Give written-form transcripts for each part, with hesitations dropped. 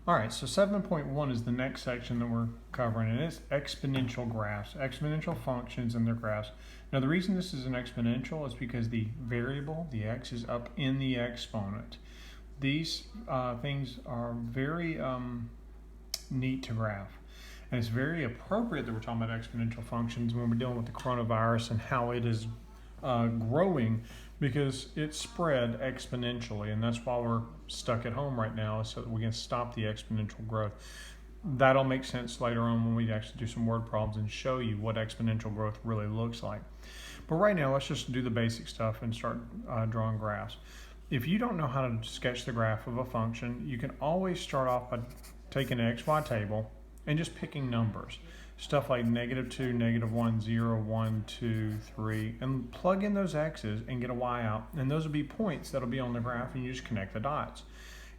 All right, so 7.1 is the next section that we're covering, and it's exponential graphs, exponential functions and their graphs. Now, the reason this is an exponential is because the variable, the x, is up in the exponent. These things are very neat to graph. And it's very appropriate that we're talking about exponential functions when we're dealing with the coronavirus and how it is growing, because it's spread exponentially, and that's why we're stuck at home right now, so that we can stop the exponential growth. That'll make sense later on when we actually do some word problems and show you what exponential growth really looks like. But right now, let's just do the basic stuff and start drawing graphs. If you don't know how to sketch the graph of a function, you can always start off by taking an XY table and just picking numbers. Stuff like -2, -1, 0, 1, 2, 3, and plug in those x's and get a y out. And those will be points that'll be on the graph, and you just connect the dots.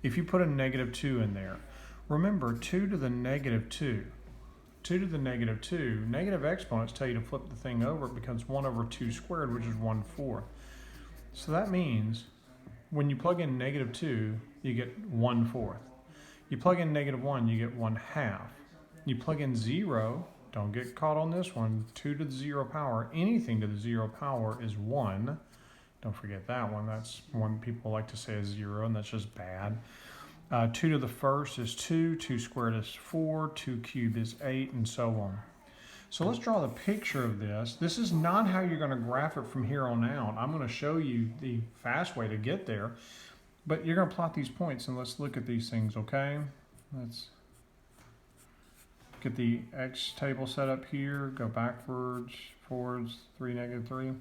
If you put a -2 in there, remember 2 to the -2. 2 to the -2, negative exponents tell you to flip the thing over. It becomes 1 over 2 squared, which is 1/4. So that means when you plug in -2, you get 1/4. You plug in -1, you get 1/2. You plug in 0, don't get caught on this one, 2 to the 0 power, anything to the 0 power is 1. Don't forget that one. That's one people like to say is 0, and that's just bad. 2 to the first is 2, 2 squared is 4, 2 cubed is 8, and so on. So let's draw the picture of this. This is not how you're going to graph it from here on out. I'm going to show you the fast way to get there, but you're going to plot these points, and let's look at these things, okay? Let's get the x table set up here, go backwards, forwards, 3, -3.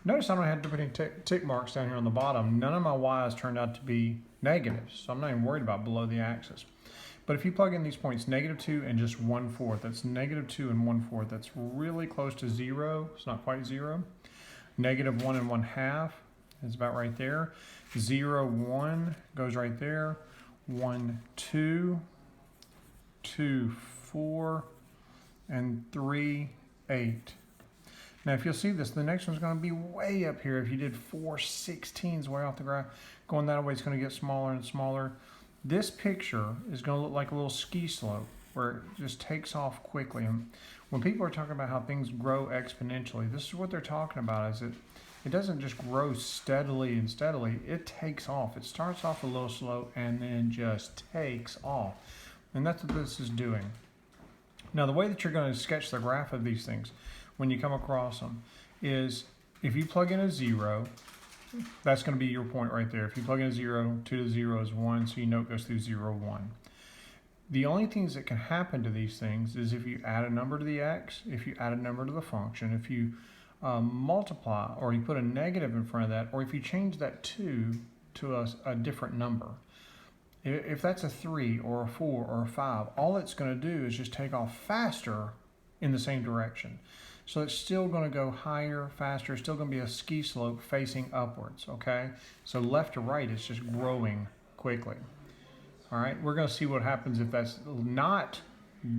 Notice I don't have to put any tick marks down here on the bottom. None of my y's turned out to be negatives, so I'm not even worried about below the axis. But if you plug in these points, -2 and just 1/4, that's -2 and 1/4. That's really close to 0. It's not quite 0. -1 and 1/2 is about right there. 0, 1 goes right there. 1, 2, 2, 4, and 3, 8. Now, if you'll see this, the next one's going to be way up here. If you did 4 16s way off the graph, going that way, it's going to get smaller and smaller. This picture is going to look like a little ski slope where it just takes off quickly. And when people are talking about how things grow exponentially, this is what they're talking about, is it doesn't just grow steadily and steadily. It takes off. It starts off a little slow and then just takes off. And that's what this is doing. Now, the way that you're going to sketch the graph of these things when you come across them is if you plug in a 0, that's going to be your point right there. If you plug in a 0, 2 to the 0 is 1, so you know it goes through 0, 1. The only things that can happen to these things is if you add a number to the x, if you add a number to the function, if you multiply, or you put a negative in front of that, or if you change that 2 to a different number. If that's a 3 or a 4 or a 5, all it's going to do is just take off faster in the same direction. So it's still going to go higher, faster. It's still going to be a ski slope facing upwards, okay? So left to right, it's just growing quickly. All right, we're going to see what happens if that's not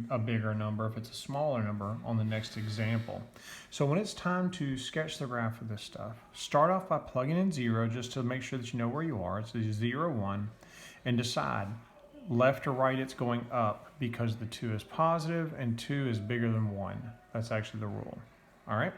a bigger number, if it's a smaller number on the next example. So when it's time to sketch the graph of this stuff, start off by plugging in 0 just to make sure that you know where you are. It's 0, 1. And decide left or right it's going up because the 2 is positive and 2 is bigger than 1. That's actually the rule. All right.